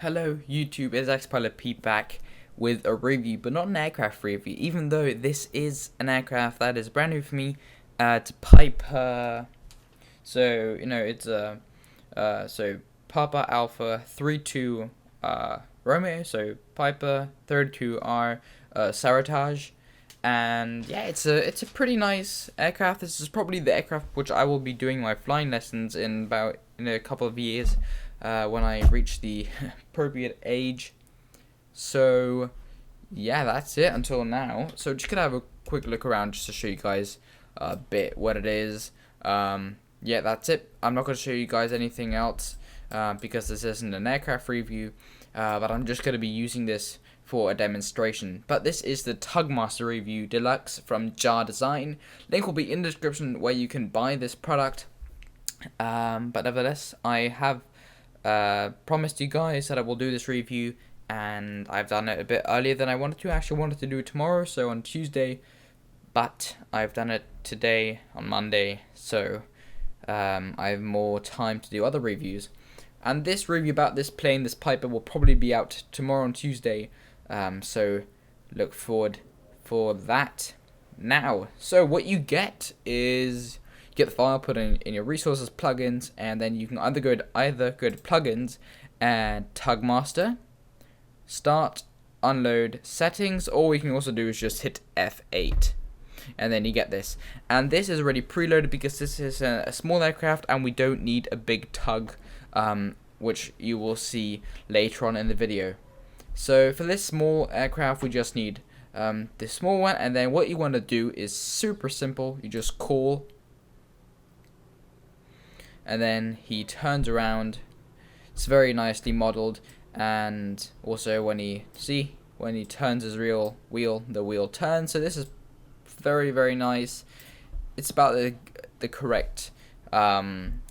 Hello YouTube, it's XPilot back with a review, but not an aircraft review, even though this is an aircraft that is brand new for me. It's Piper, so it's so Papa Alpha 32 Romeo, so Piper 32R Saratage, and yeah, it's a pretty nice aircraft. This is probably the aircraft which I will be doing my flying lessons in a couple of years. When I reach the appropriate age. So yeah, that's it until now. So just gonna have a quick look around just to show you guys a bit what it is. Yeah, that's it. I'm not gonna show you guys anything else because this isn't an aircraft review, but I'm just gonna be using this for a demonstration. But this is the Tugmaster review deluxe from Jar Design. Link will be in the description where you can buy this product. But nevertheless, I have promised you guys that I will do this review, and I've done it a bit earlier than I wanted to. I actually wanted to do it tomorrow, so on Tuesday, but I've done it today on Monday, so I have more time to do other reviews. And this review about this plane, this Piper, will probably be out tomorrow on Tuesday, so look forward for that now. So what you get is get the file, put in your resources, plugins, and then you can either go to plugins and Tugmaster, start, unload, settings, or we can also do is just hit F8, and then you get this. And this is already preloaded because this is a small aircraft, and we don't need a big tug, which you will see later on in the video. So for this small aircraft, we just need this small one, and then what you want to do is super simple. You just call, and then he turns around. It's very nicely modeled, and also when he turns his real wheel, the wheel turns. So this is very, very nice. It's about the correct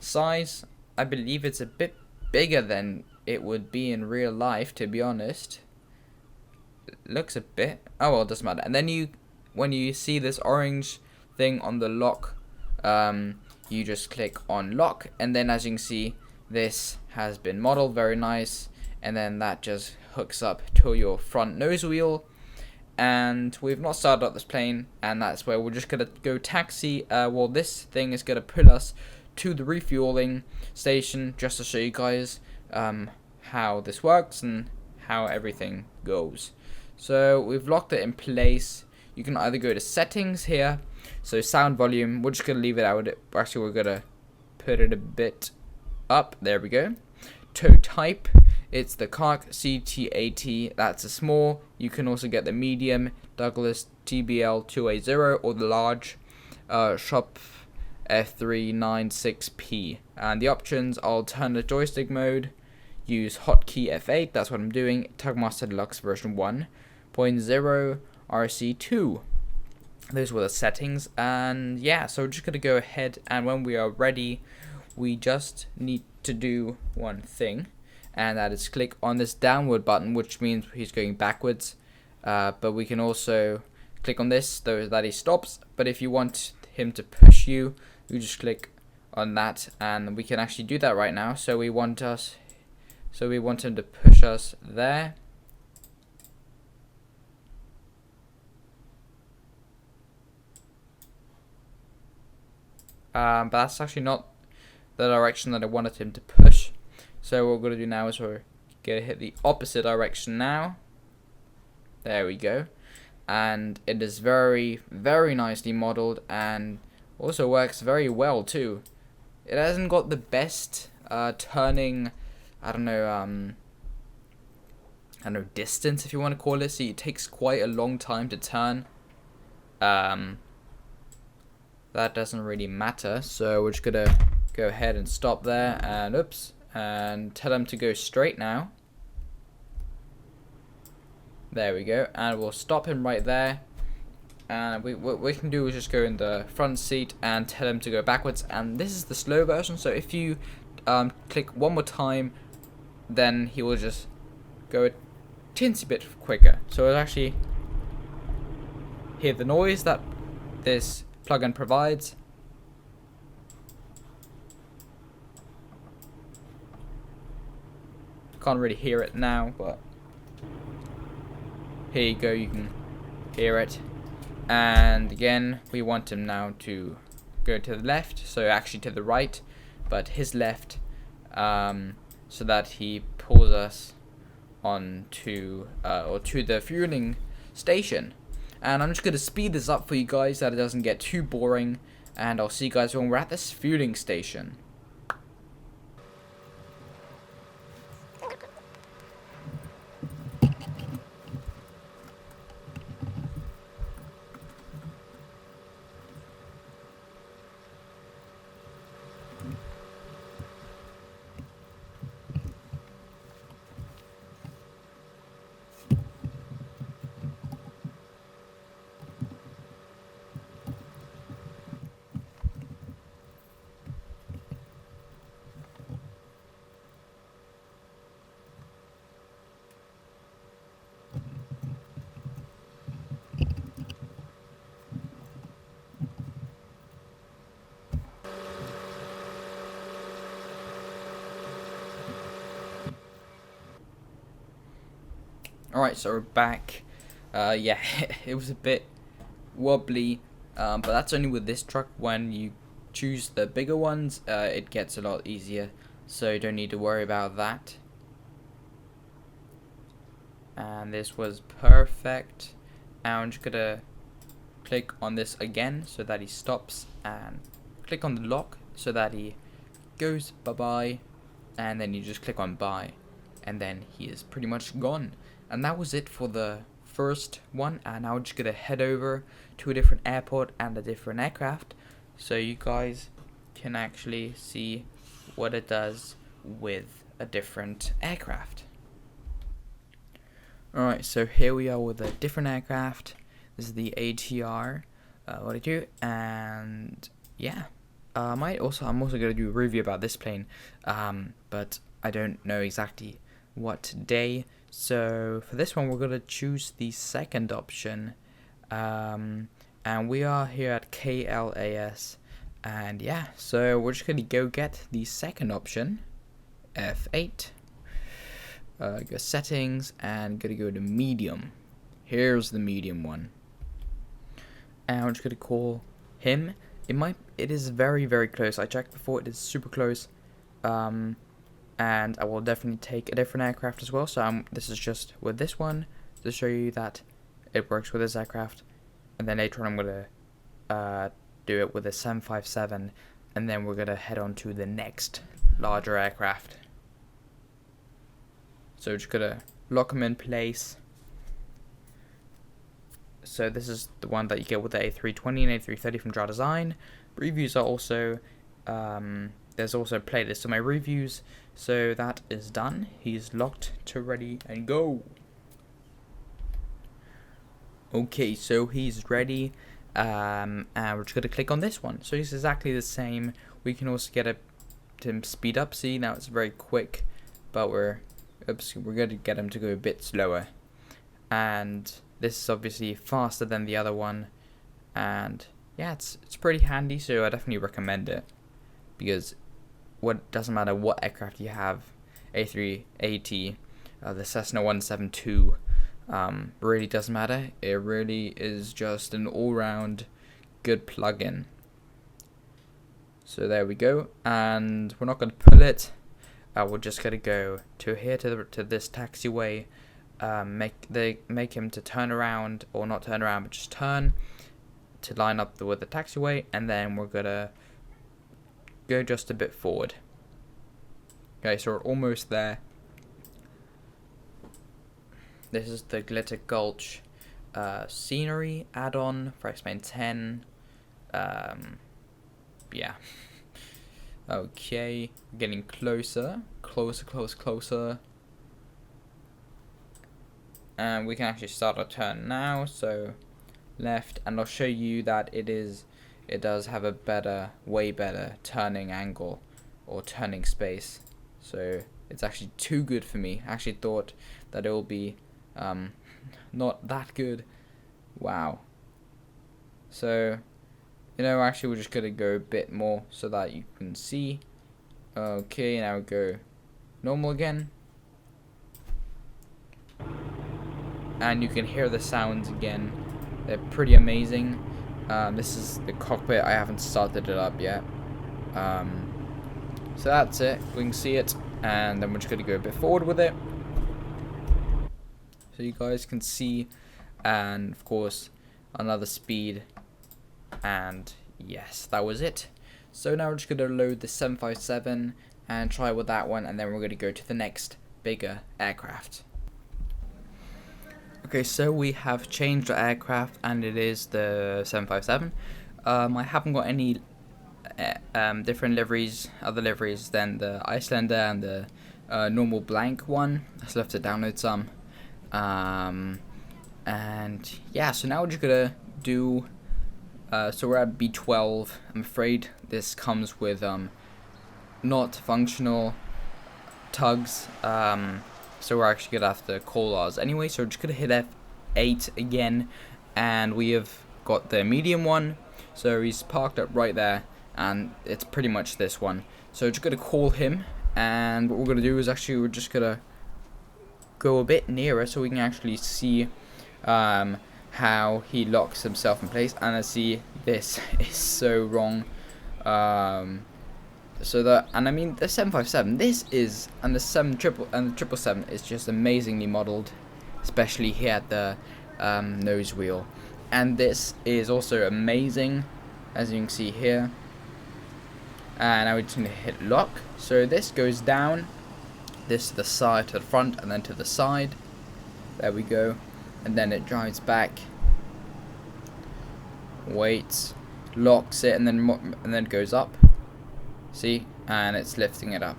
size. I believe it's a bit bigger than it would be in real life, to be honest. It looks a bit, oh well, it doesn't matter. And then when you see this orange thing on the lock, you just click on lock, and then as you can see, this has been modeled very nice, and then that just hooks up to your front nose wheel. And we've not started up this plane, and that's where we're just gonna go taxi. Well, this thing is gonna put us to the refueling station just to show you guys how this works and how everything goes. So we've locked it in place. You can either go to settings here, so sound volume, we're just going to leave it out. Actually, we're going to put it a bit up. There we go. Tow type, it's the Carc CT80. That's a small. You can also get the medium Douglas TBL 280 or the large Shop F396P. And the options are alternate joystick mode, use hotkey F8, that's what I'm doing, Tugmaster Deluxe version 1.0 RC2. Those were the settings, and yeah, so we're just gonna go ahead, and when we are ready, we just need to do one thing, and that is click on this downward button, which means he's going backwards, but we can also click on this so that he stops. But if you want him to push you, you just click on that, and we can actually do that right now. So we want him to push us there. But that's actually not the direction that I wanted him to push. So what we're going to do now is we're going to hit the opposite direction now. There we go. And it is very, very nicely modeled, and also works very well too. It hasn't got the best turning, I don't know, distance, if you want to call it. So it takes quite a long time to turn. That doesn't really matter, so we're just gonna go ahead and stop there, and oops, and tell him to go straight now. There we go, and we'll stop him right there, and what we can do is just go in the front seat and tell him to go backwards. And this is the slow version, so if you click one more time, then he will just go a teensy bit quicker. So it'll actually hear the noise that this plugin provides, Can't really hear it now, but here you go, you can hear it. And again, we want him now to go to the left, so actually to the right, but his left, so that he pulls us on to or to the fueling station. And I'm just going to speed this up for you guys so that it doesn't get too boring, and I'll see you guys when we're at this fueling station. Alright, so we're back. Yeah, it was a bit wobbly, but that's only with this truck. When you choose the bigger ones, it gets a lot easier, so you don't need to worry about that. And this was perfect. Now I'm just gonna click on this again so that he stops, and click on the lock so that he goes bye-bye, and then you just click on bye, and then he is pretty much gone. And that was it for the first one, and now we're just gonna head over to a different airport and a different aircraft so you guys can actually see what it does with a different aircraft. Alright, so here we are with a different aircraft. This is the ATR 42, and yeah, I'm also gonna do a review about this plane, but I don't know exactly what day. So for this one, we're gonna choose the second option, and we are here at KLAS, and yeah, so we're just gonna go get the second option, F8. Go settings, and gonna go to medium. Here's the medium one, and I'm just gonna call him. It is very, very close. I checked before, it is super close. And I will definitely take a different aircraft as well. So this is just with this one to show you that it works with this aircraft, and then later on I'm gonna do it with a 757, and then we're gonna head on to the next larger aircraft. So just gonna lock them in place. So this is the one that you get with the A320 and A330 from Draw Design. Reviews are also there's also a playlist of my reviews. So that is done. He's locked to ready and go. Okay, so he's ready, and we're just gonna click on this one. So it's exactly the same. We can also get it to speed up. See, now it's very quick, but we're gonna get him to go a bit slower. And this is obviously faster than the other one, and yeah, it's pretty handy. So I definitely recommend it, because what doesn't matter what aircraft you have, A380, the Cessna 172, really doesn't matter. It really is just an all-round good plug-in. So there we go, and we're not going to pull it. We're just going to go to here to this taxiway. Make him to turn around, or not turn around, but just turn to line up with the taxiway, and then we're gonna go just a bit forward. Okay, so we're almost there. This is the Glitter Gulch scenery add-on for X-Men 10. Yeah. Okay, getting closer. And we can actually start our turn now. So left, and I'll show you that it does have a way better turning angle or turning space. So it's actually too good for me. I actually thought that it will be not that good. Wow. So, actually we're just gonna go a bit more so that you can see. Okay, now go normal again. and you can hear the sounds again. They're pretty amazing. This is the cockpit. I haven't started it up yet. So that's it. We can see it, and then we're just going to go a bit forward with it, so you guys can see, and of course another speed, and yes, that was it. So now we're just going to load the 757 and try with that one, and then we're going to go to the next bigger aircraft. Okay, so we have changed the aircraft, and it is the 757. I haven't got any different liveries, other liveries than the Icelander and the normal blank one. I still have to download some. And yeah, so now we're just gonna do. So we're at B12. I'm afraid this comes with not functional tugs. So we're actually gonna have to call ours anyway. So we're just gonna hit F8 again, and we have got the medium one. So he's parked up right there, and it's pretty much this one. So we're just gonna call him, and what we're gonna do is actually we're just gonna go a bit nearer so we can actually see how he locks himself in place. And I see this is so wrong. And I mean the 757, this is, and the 777 is just amazingly modeled, especially here at the nose wheel. And this is also amazing, as you can see here. And now we're just going to hit lock. So this goes down, this to the side, to the front, and then to the side. There we go. And then it drives back, waits, locks it, and then goes up. See, and it's lifting it up.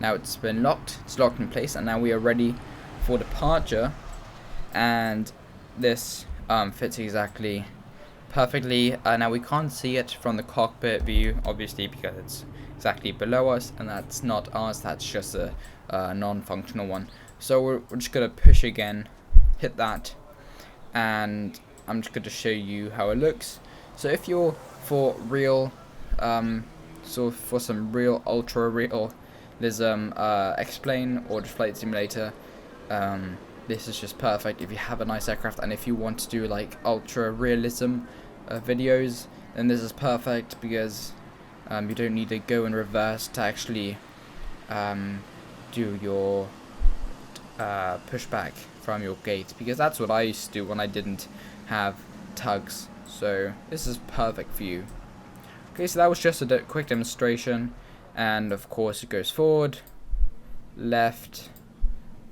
Now it's been locked. It's locked in place, and now we are ready for departure. And this fits exactly perfectly. Now we can't see it from the cockpit view, obviously, because it's exactly below us, and that's not ours. That's just a non-functional one. So we're just gonna push again, hit that, and I'm just gonna show you how it looks. So if you're for real, so for some real ultra realism, X-Plane or just Flight Simulator, this is just perfect if you have a nice aircraft. And if you want to do like ultra realism videos, then this is perfect, because you don't need to go in reverse to actually do your pushback from your gate, because that's what I used to do when I didn't have tugs. So this is perfect for you. Okay, so that was just a quick demonstration, and of course it goes forward, left,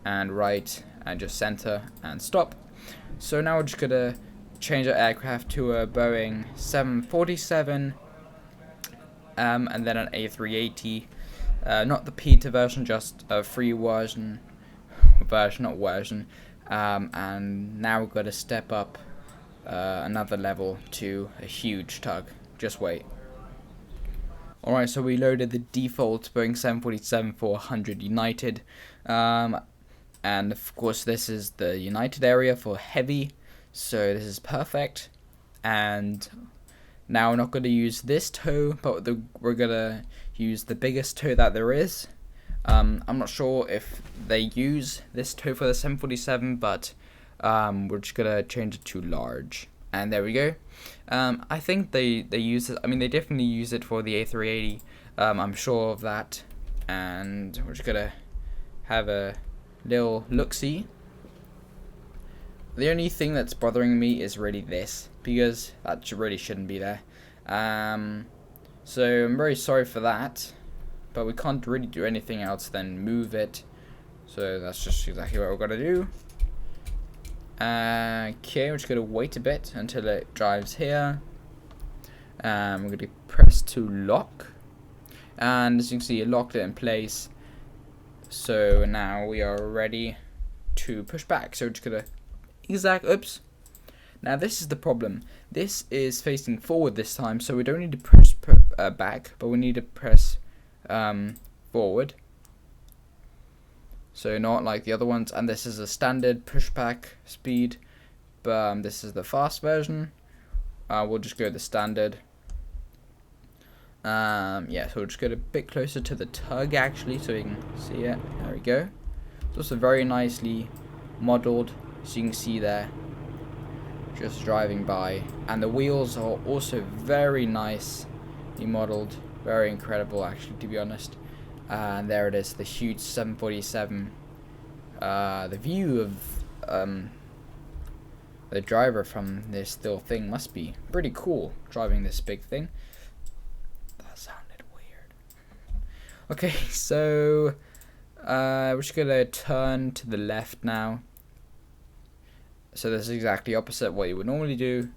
and right, and just center and stop. So now we're just gonna change our aircraft to a Boeing 747, and then an A380, not the Peter version, just a free version, and now we're gonna step up another level to a huge tug. Just wait. Alright, so we loaded the default Boeing 747-400 United, and of course this is the United area for heavy, so this is perfect. And now we're not going to use this toe, but we're going to use the biggest toe that there is. I'm not sure if they use this toe for the 747, but we're just going to change it to large. And there we go. I think they use it. I mean, they definitely use it for the A380. I'm sure of that. And we're just gonna have a little look-see. The only thing that's bothering me is really this, because that really shouldn't be there. So I'm very sorry for that, but we can't really do anything else than move it. So that's just exactly what we're gonna do. Okay, we're just going to wait a bit until it drives here. We're going to press to lock, and as you can see, it locked it in place. So now we are ready to push back. So we're just going to oops. Now this is the problem. This is facing forward this time, so we don't need to press back, but we need to press forward. So not like the other ones, and this is a standard pushback speed, but this is the fast version. We'll just go the standard. Yeah, so we'll just get a bit closer to the tug actually, so you can see it. There we go. It's also very nicely modeled. so you can see there, just driving by. And the wheels are also very nicely modeled, very incredible actually, to be honest. And there it is, the huge 747. The view of the driver from this little thing must be pretty cool, driving this big thing. That sounded weird. Okay, so we're just gonna turn to the left now. So this is exactly opposite what you would normally do,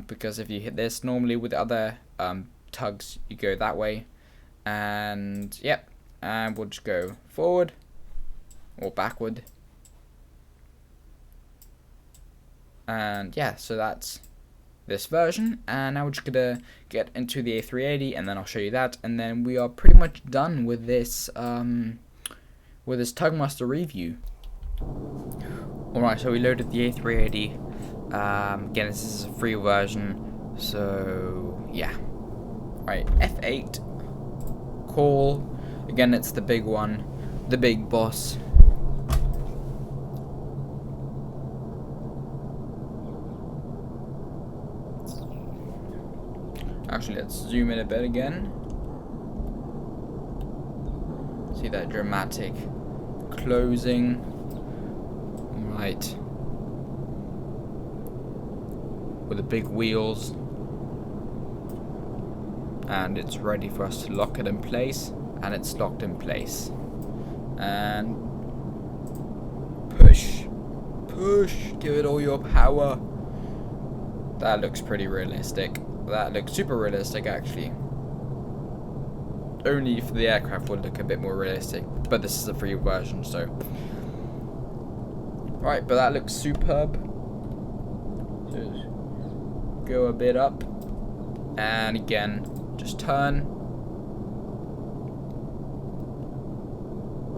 because if you hit this normally with other tugs, you go that way. And yep, and we'll just go forward or backward. And yeah, so that's this version. And now we're just gonna get into the A380, and then I'll show you that, and then we are pretty much done with this Tugmaster review. Alright, so we loaded the A380. Again, this is a free version, so yeah. Right, F8, call. Again, it's the big one, the big boss. Actually, let's zoom in a bit again. See that dramatic closing. Right. With the big wheels. And it's ready for us to lock it in place. And it's locked in place. And push. Push. Give it all your power. That looks pretty realistic. That looks super realistic actually. Only if the aircraft would look a bit more realistic. But this is a free version, so. Right, but that looks superb. Just go a bit up. And again, just turn.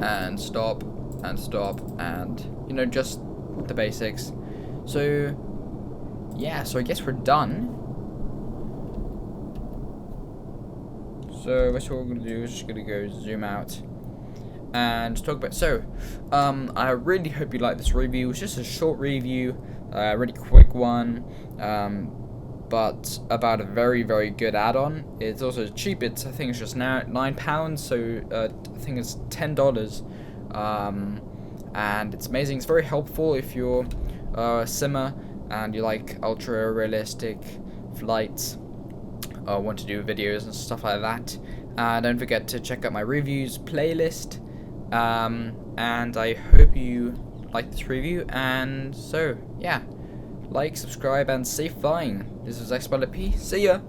And stop. And stop. And, you know, just the basics. So, yeah, so I guess we're done. So that's what we're going to do. We're just going to go zoom out and talk about. So, I really hope you like this review. It's just a short review, really quick one, but about a very, very good add-on. It's also cheap. I think it's just now £9, so I think it's $10, and it's amazing. It's very helpful if you're a simmer and you like ultra realistic flights. Want to do videos and stuff like that. Don't forget to check out my reviews playlist, and I hope you like this review. And so yeah, like, subscribe, and safe flying. This is XPilot P. See ya.